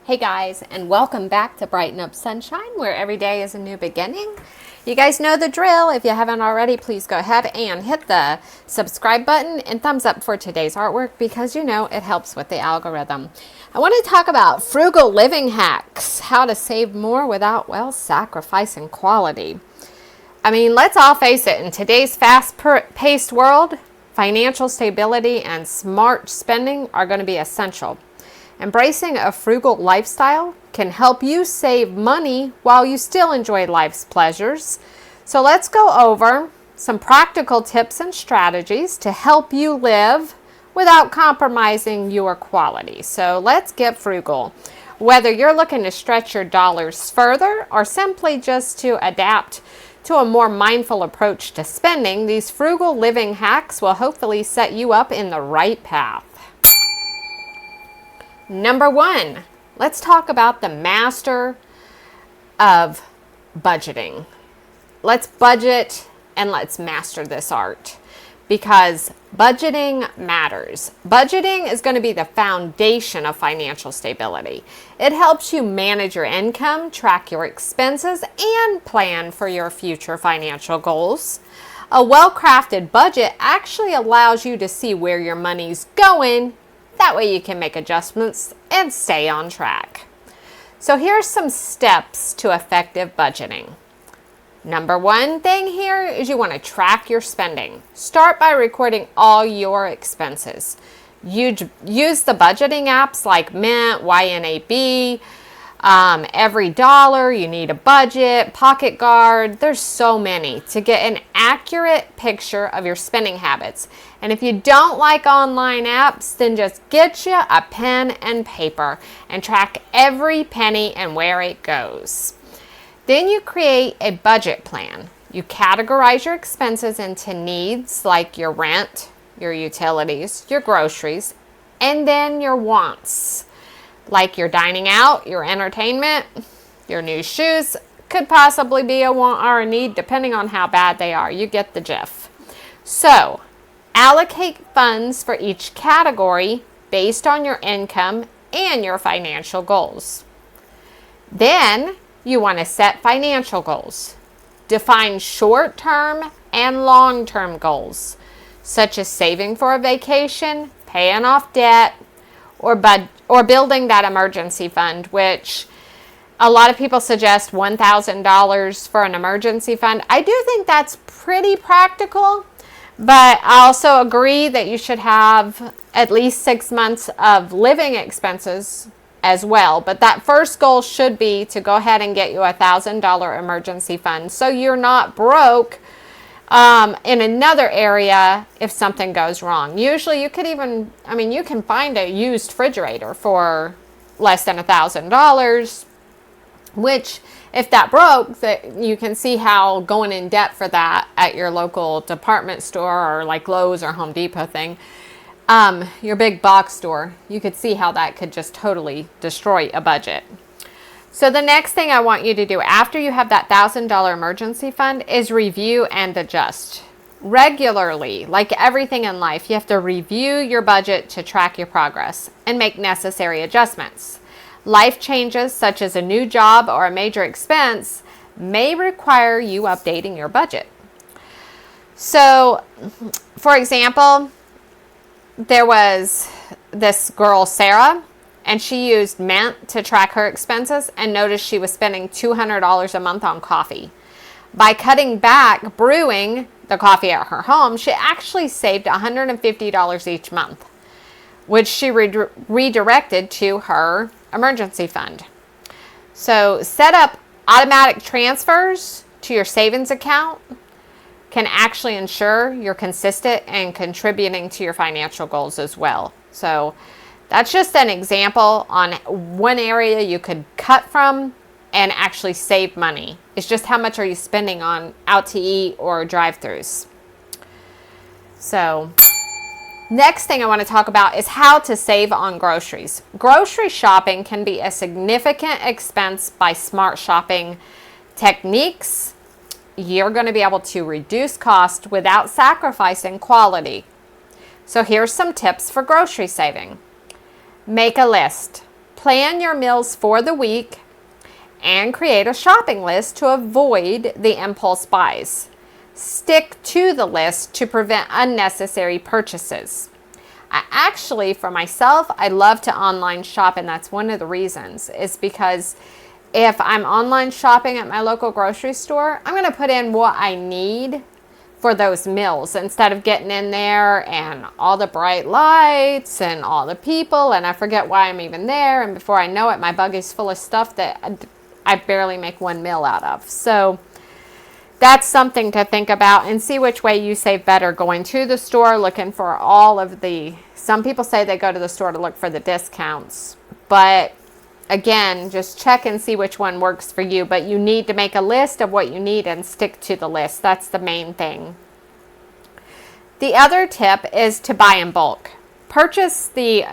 Hey guys, and welcome back to Brighten-Up-Sunshine, where every day is a new beginning. You guys know the drill. If you haven't already, please go ahead and hit the subscribe button and thumbs up for today's artwork because you know it helps with the algorithm. I want to talk about frugal living hacks, how to save more without, well, sacrificing quality. I mean, let's all face it, in today's fast-paced world, financial stability and smart spending are going to be essential. Embracing a frugal lifestyle can help you save money while you still enjoy life's pleasures. So let's go over some practical tips and strategies to help you live without compromising your quality. So let's get frugal. Whether you're looking to stretch your dollars further or simply just to adapt to a more mindful approach to spending, these frugal living hacks will hopefully set you up in the right path. Number one, let's talk about the master of budgeting. Let's budget and let's master this art because budgeting matters. Budgeting is going to be the foundation of financial stability. It helps you manage your income, track your expenses, and plan for your future financial goals. A well-crafted budget actually allows you to see where your money's going. That way you can make adjustments and stay on track. So here's some steps to effective budgeting. Number one thing here is you want to track your spending. Start by recording all your expenses. Use the budgeting apps like Mint, YNAB, Every Dollar, You Need a Budget, Pocket Guard. There's so many to get an accurate picture of your spending habits. And if you don't like online apps, then just get you a pen and paper and track every penny and where it goes. Then you create a budget plan. You categorize your expenses into needs like your rent, your utilities, your groceries, and then your wants like your dining out, your entertainment, your new shoes. Could possibly be a want or a need depending on how bad they are. You get the gist. So, allocate funds for each category based on your income and your financial goals. Then, you want to set financial goals. Define short-term and long-term goals, such as saving for a vacation, paying off debt, or building that emergency fund, which a lot of people suggest $1,000 for an emergency fund. I do think that's pretty practical, but I also agree that you should have at least 6 months of living expenses as well. But that first goal should be to go ahead and get you a $1,000 emergency fund so you're not broke in another area if something goes wrong. Usually you could even, you can find a used refrigerator for less than $1,000, which if that broke, that you can see how going in debt for that at your local department store or like Lowe's or Home Depot thing, your big box store, you could see how that could just totally destroy a budget. So the next thing I want you to do after you have that $1,000 emergency fund is review and adjust. Regularly, like everything in life, you have to review your budget to track your progress and make necessary adjustments. Life changes, such as a new job or a major expense, may require you updating your budget. So, for example, there was this girl, Sarah, and she used Mint to track her expenses and noticed she was spending $200 a month on coffee. By cutting back brewing the coffee at her home, she actually saved $150 each month, which she redirected to her emergency fund. So set up automatic transfers to your savings account can actually ensure you're consistent and contributing to your financial goals as well. So that's just an example on one area you could cut from and actually save money. It's just how much are you spending on out to eat or drive-thrus. So next thing I want to talk about is how to save on groceries. Grocery shopping can be a significant expense. By smart shopping techniques, you're going to be able to reduce cost without sacrificing quality. So here's some tips for grocery saving. Make a list. Plan your meals for the week and create a shopping list to avoid the impulse buys. Stick to the list to prevent unnecessary purchases. For myself, I love to online shop, and that's one of the reasons, is because if I'm online shopping at my local grocery store, I'm going to put in what I need for those meals instead of getting in there and all the bright lights and all the people, and I forget why I'm even there, and before I know it, my buggy's full of stuff that I barely make one meal out of. So that's something to think about, and see which way you save better, going to the store looking for all of the, some people say they go to the store to look for the discounts, but again, just check and see which one works for you. But you need to make a list of what you need and stick to the list. That's the main thing. The other tip is to buy in bulk. Purchase the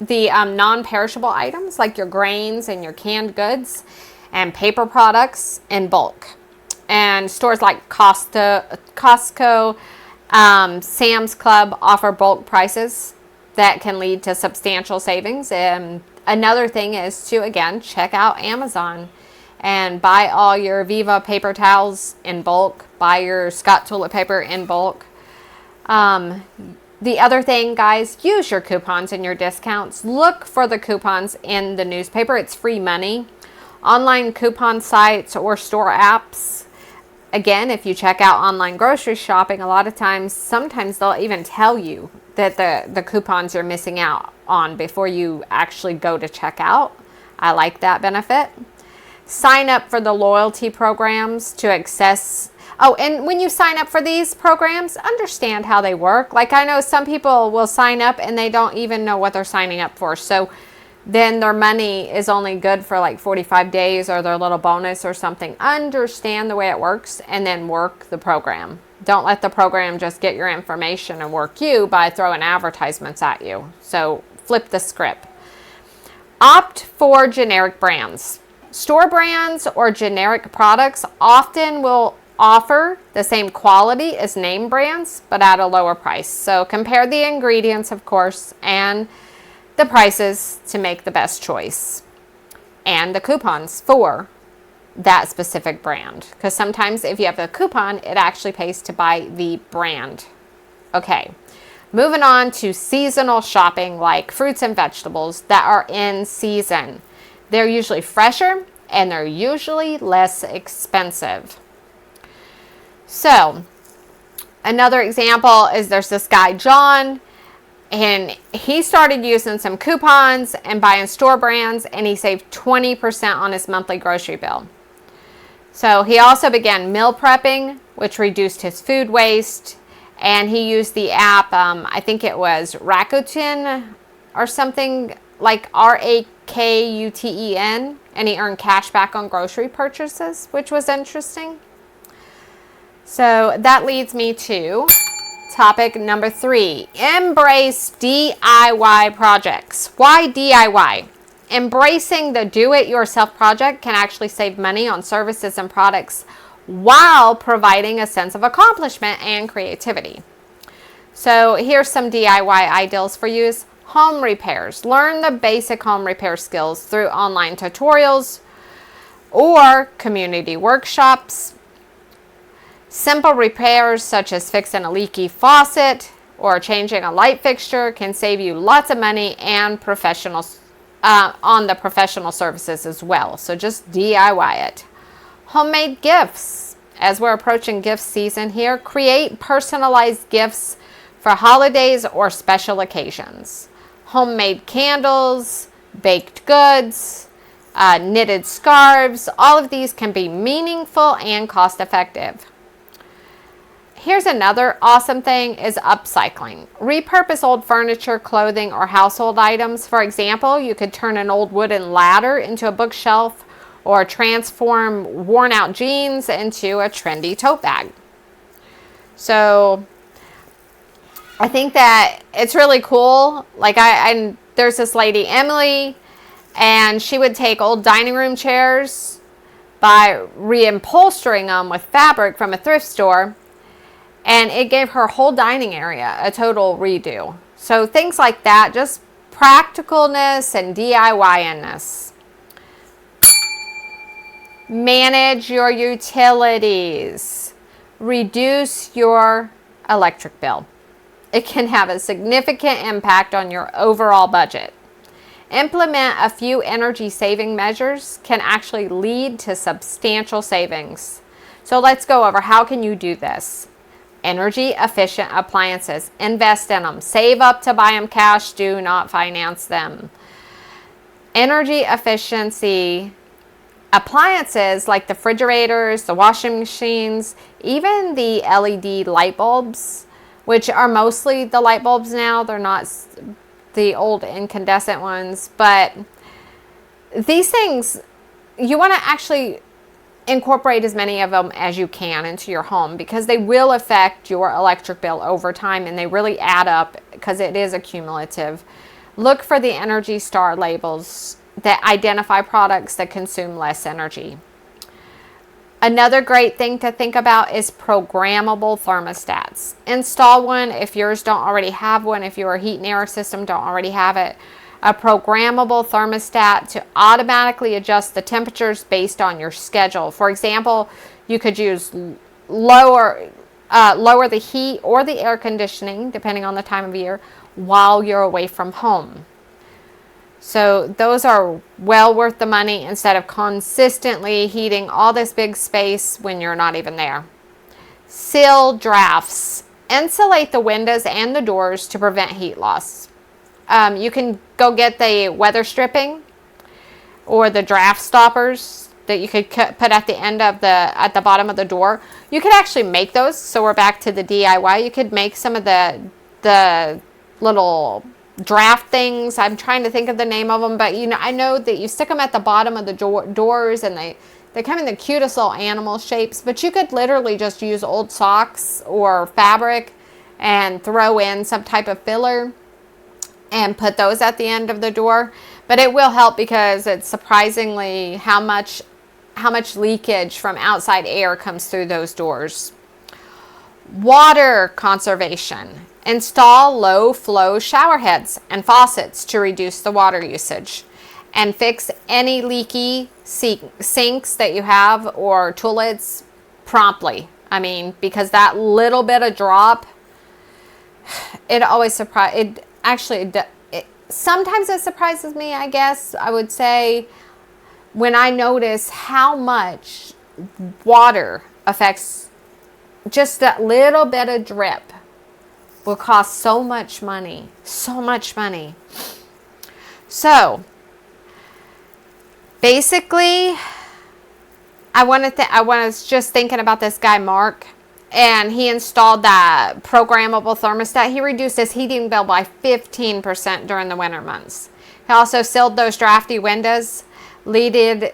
non-perishable items like your grains and your canned goods and paper products in bulk. And stores like Costco, Sam's Club offer bulk prices that can lead to substantial savings. And another thing is to, again, check out Amazon and buy all your Viva paper towels in bulk. Buy your Scott toilet paper in bulk. The other thing, guys, use your coupons and your discounts. Look for the coupons in the newspaper. It's free money. Online coupon sites or store apps. Again, if you check out online grocery shopping, a lot of times, sometimes they'll even tell you that the coupons you're missing out on before you actually go to check out. I like that benefit. Sign up for the loyalty programs to access. Oh, and when you sign up for these programs, understand how they work. Like, I know some people will sign up and they don't even know what they're signing up for. So then their money is only good for like 45 days or their little bonus or something. Understand the way it works and then work the program. Don't let the program just get your information and work you by throwing advertisements at you. So flip the script. Opt for generic brands. Store brands or generic products often will offer the same quality as name brands, but at a lower price. So compare the ingredients, of course, and the prices to make the best choice. And the coupons for that specific brand, because sometimes if you have a coupon, it actually pays to buy the brand. Okay, moving on to seasonal shopping, like fruits and vegetables that are in season. They're usually fresher and they're usually less expensive. So another example is there's this guy John, and he started using some coupons and buying store brands, and he saved 20% on his monthly grocery bill. So he also began meal prepping, which reduced his food waste. And he used the app, I think it was Rakuten or something, like Rakuten, and he earned cash back on grocery purchases, which was interesting. So that leads me to topic number 3, embrace DIY projects. Why DIY? Embracing the do-it-yourself project can actually save money on services and products while providing a sense of accomplishment and creativity. So here's some DIY ideals for you. Home repairs. Learn the basic home repair skills through online tutorials or community workshops. Simple repairs such as fixing a leaky faucet or changing a light fixture can save you lots of money and on the professional services as well. So just DIY it. Homemade gifts. As we're approaching gift season here, create personalized gifts for holidays or special occasions. Homemade candles, baked goods, knitted scarves, all of these can be meaningful and cost effective. Here's another awesome thing is upcycling. Repurpose old furniture, clothing, or household items. For example, you could turn an old wooden ladder into a bookshelf or transform worn out jeans into a trendy tote bag. So I think that it's really cool. Like there's this lady, Emily, and she would take old dining room chairs by reupholstering them with fabric from a thrift store, and it gave her whole dining area a total redo. So things like that, just Practicalness and DIY-ness. Manage your utilities. Reduce your electric bill. It can have a significant impact on your overall budget. Implement a few energy saving measures can actually lead to substantial savings. So let's go over how can you do this. Energy efficient appliances. Invest in them. Save up to buy them cash. Do not finance them. Energy efficiency appliances like the refrigerators, the washing machines, even the LED light bulbs, which are mostly the light bulbs now. They're not the old incandescent ones, but these things, you want to actually incorporate as many of them as you can into your home because they will affect your electric bill over time and they really add up because it is accumulative. Look for the Energy Star labels that identify products that consume less energy. Another great thing to think about is programmable thermostats. Install one if yours don't already have one. If your heat and air system don't already have it. A programmable thermostat to automatically adjust the temperatures based on your schedule. For example, you could use lower the heat or the air conditioning, depending on the time of year, while you're away from home. So those are well worth the money instead of consistently heating all this big space when you're not even there. Seal drafts. Insulate the windows and the doors to prevent heat loss. You can go get the weather stripping or the draft stoppers that you could put at the end of at the bottom of the door. You could actually make those. So we're back to the DIY. You could make some of the little draft things. I'm trying to think of the name of them, but I know that you stick them at the bottom of the doors and they come in the cutest little animal shapes, but you could literally just use old socks or fabric and throw in some type of filler and put those at the end of the door. But it will help because it's surprisingly how much leakage from outside air comes through those doors. Water conservation. Install low flow shower heads and faucets to reduce the water usage. And fix any leaky sinks that you have or toilets promptly. Because that little bit of drop, it always surprises. Sometimes it surprises me, I guess. I would say when I notice how much water affects just that little bit of drip will cost so much money. So much money. So basically, I was just thinking about this guy, Mark, and he installed that programmable thermostat. He reduced his heating bill by 15% during the winter months. He also sealed those drafty windows, leading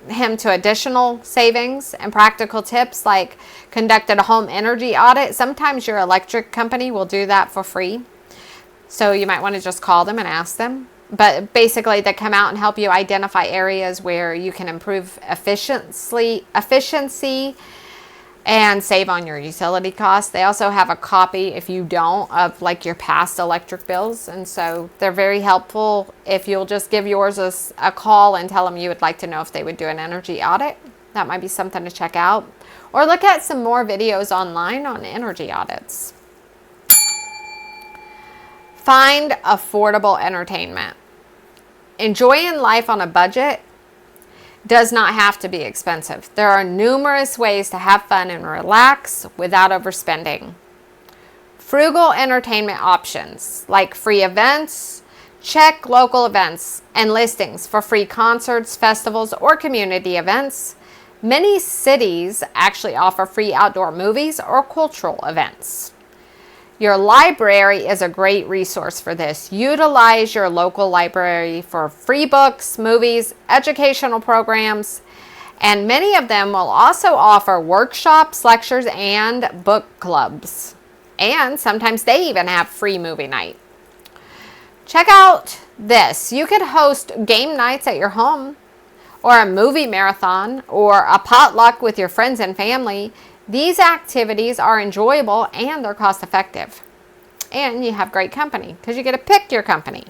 him to additional savings and practical tips like conducted a home energy audit. Sometimes your electric company will do that for free. So you might want to just call them and ask them. But basically they come out and help you identify areas where you can improve efficiency and save on your utility costs. They also have a copy, if you don't, of like your past electric bills. And so they're very helpful if you'll just give yours a call and tell them you would like to know if they would do an energy audit. That might be something to check out. Or look at some more videos online on energy audits. Find affordable entertainment. Enjoying life on a budget does not have to be expensive. There are numerous ways to have fun and relax without overspending. Frugal entertainment options like free events. Check local events and listings for free concerts, festivals, or community events. Many cities actually offer free outdoor movies or cultural events. Your library is a great resource for this. Utilize your local library for free books, movies, educational programs, and many of them will also offer workshops, lectures, and book clubs. And sometimes they even have free movie night. Check out this. You could host game nights at your home, or a movie marathon, or a potluck with your friends and family. These activities are enjoyable and they're cost effective. And you have great company because you get to pick your company.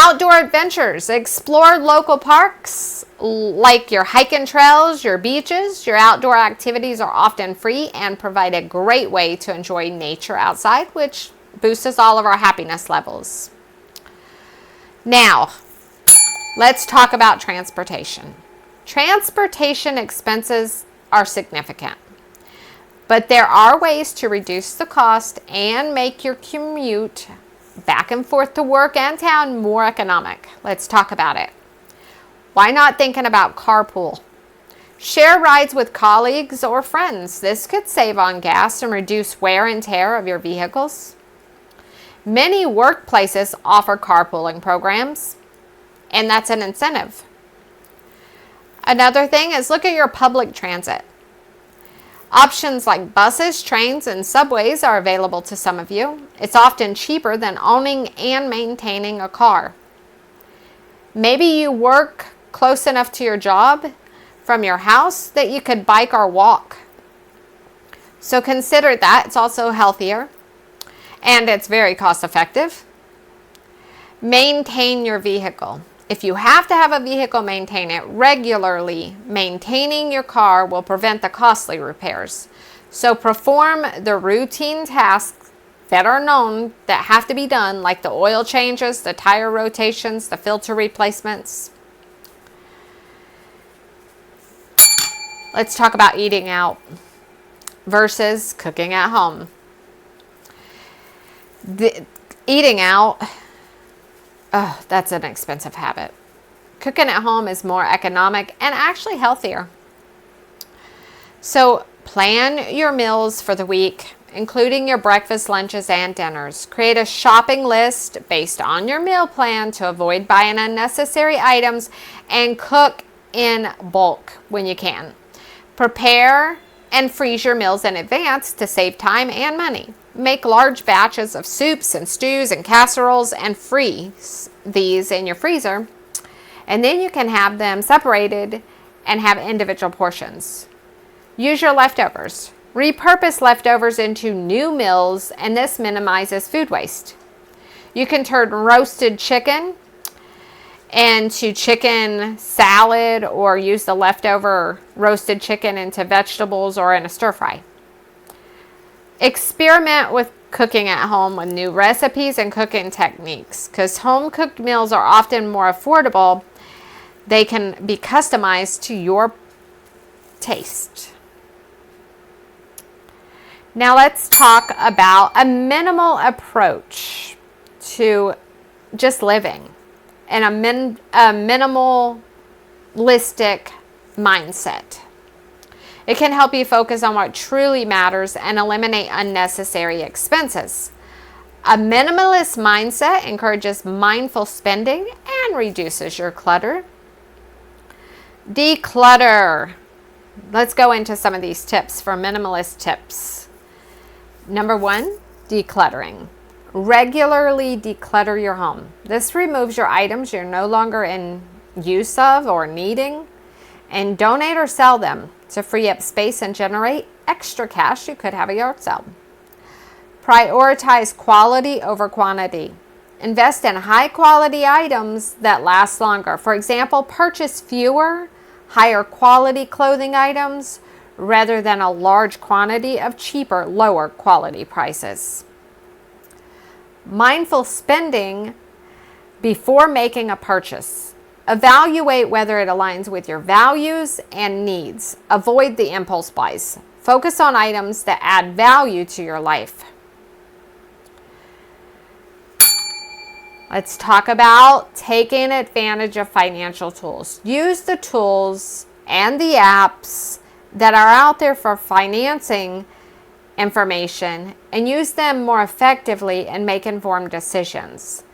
Outdoor adventures. Explore local parks like your hiking trails, your beaches. Your outdoor activities are often free and provide a great way to enjoy nature outside, which boosts all of our happiness levels. Now, let's talk about transportation. Transportation expenses are significant, but there are ways to reduce the cost and make your commute back and forth to work and town more economic. Let's talk about it. Why not thinking about carpool? Share rides with colleagues or friends. This could save on gas and reduce wear and tear of your vehicles. Many workplaces offer carpooling programs, and that's an incentive. Another thing is look at your public transit. Options like buses, trains, and subways are available to some of you. It's often cheaper than owning and maintaining a car. Maybe you work close enough to your job from your house that you could bike or walk. So consider that. It's also healthier and it's very cost effective. Maintain your vehicle. If you have to have a vehicle, maintain it regularly. Maintaining your car will prevent the costly repairs. So perform the routine tasks that are known that have to be done, like the oil changes, the tire rotations, the filter replacements. Let's talk about eating out versus cooking at home. Eating out, that's an expensive habit. Cooking at home is more economic and actually healthier. So plan your meals for the week, including your breakfast, lunches, and dinners. Create a shopping list based on your meal plan to avoid buying unnecessary items and cook in bulk when you can. Prepare and freeze your meals in advance to save time and money. Make large batches of soups and stews and casseroles and freeze these in your freezer. And then you can have them separated and have individual portions. Use your leftovers. Repurpose leftovers into new meals, and this minimizes food waste. You can turn roasted chicken into chicken salad or use the leftover roasted chicken into vegetables or in a stir fry. Experiment with cooking at home with new recipes and cooking techniques, because home cooked meals are often more affordable. They can be customized to your taste. Now let's talk about a minimal approach to just living and a minimalistic mindset. It can help you focus on what truly matters and eliminate unnecessary expenses. A minimalist mindset encourages mindful spending and reduces your clutter. Declutter. Let's go into some of these tips for minimalist tips. Number 1, decluttering. Regularly declutter your home. This removes your items you're no longer in use of or needing, and donate or sell them to free up space and generate extra cash you could have a yard sale. Prioritize quality over quantity. Invest in high quality items that last longer. For example, purchase fewer, higher quality clothing items rather than a large quantity of cheaper, lower quality prices. Mindful spending before making a purchase. Evaluate whether it aligns with your values and needs. Avoid the impulse buys. Focus on items that add value to your life. Let's talk about taking advantage of financial tools. Use the tools and the apps that are out there for financing information and use them more effectively and make informed decisions.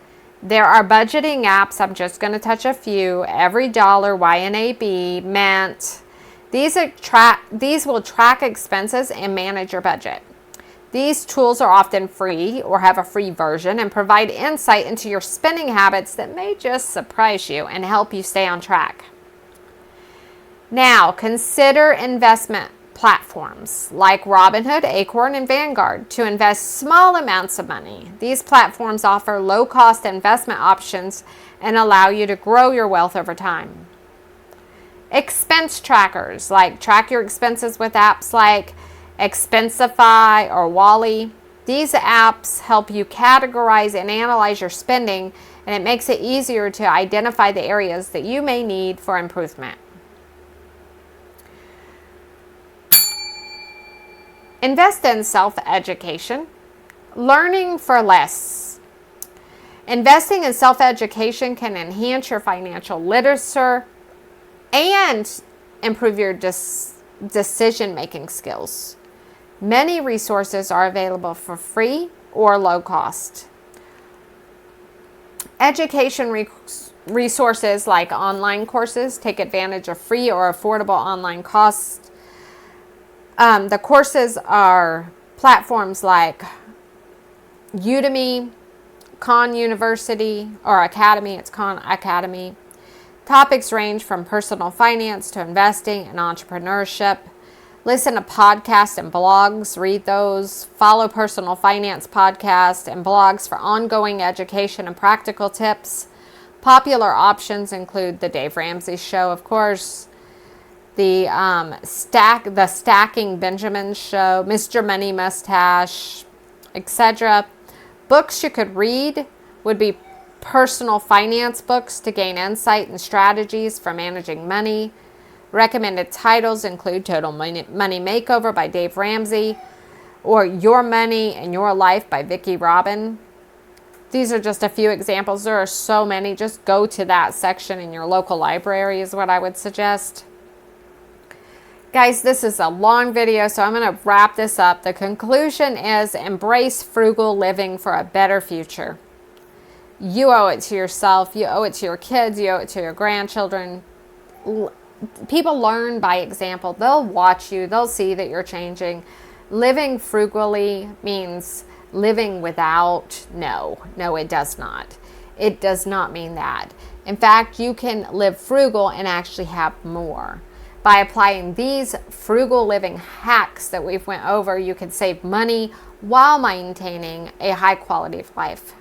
There are budgeting apps. I'm just going to touch a few. Every Dollar, YNAB, Mint. These will track expenses and manage your budget. These tools are often free or have a free version and provide insight into your spending habits that may just surprise you and help you stay on track. Now, consider investment platforms like Robinhood, Acorn, and Vanguard to invest small amounts of money. These platforms offer low-cost investment options and allow you to grow your wealth over time. Expense trackers, like track your expenses with apps like Expensify or Wally. These apps help you categorize and analyze your spending, and it makes it easier to identify the areas that you may need for improvement. Invest in self-education. Learning for less. Investing in self-education can enhance your financial literacy and improve your decision-making skills. Many resources are available for free or low cost. Education resources like online courses take advantage of free or affordable online costs. The courses are platforms like Udemy, Khan University, or Academy. It's Khan Academy. Topics range from personal finance to investing and entrepreneurship. Listen to podcasts and blogs. Read those. Follow personal finance podcasts and blogs for ongoing education and practical tips. Popular options include The Dave Ramsey Show, of course, the Stacking Benjamin Show, Mr. Money Mustache, etc. Books you could read would be personal finance books to gain insight and strategies for managing money. Recommended titles include Total Money Makeover by Dave Ramsey or Your Money and Your Life by Vicki Robin. These are just a few examples. There are so many. Just go to that section in your local library is what I would suggest. Guys, this is a long video, so I'm going to wrap this up. The conclusion is embrace frugal living for a better future. You owe it to yourself. You owe it to your kids. You owe it to your grandchildren. People learn by example. They'll watch you. They'll see that you're changing. Living frugally means living without. No, it does not. It does not mean that. In fact, you can live frugal and actually have more. By applying these frugal living hacks that we've went over, you can save money while maintaining a high quality of life.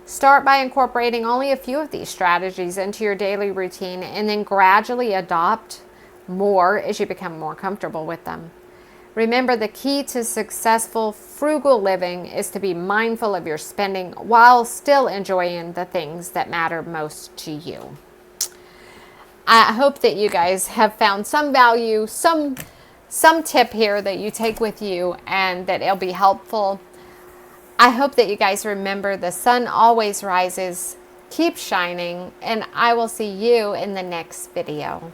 Start by incorporating only a few of these strategies into your daily routine and then gradually adopt more as you become more comfortable with them. Remember, the key to successful frugal living is to be mindful of your spending while still enjoying the things that matter most to you. I hope that you guys have found some value, some tip here that you take with you and that it'll be helpful. I hope that you guys remember the sun always rises. Keep shining, and I will see you in the next video.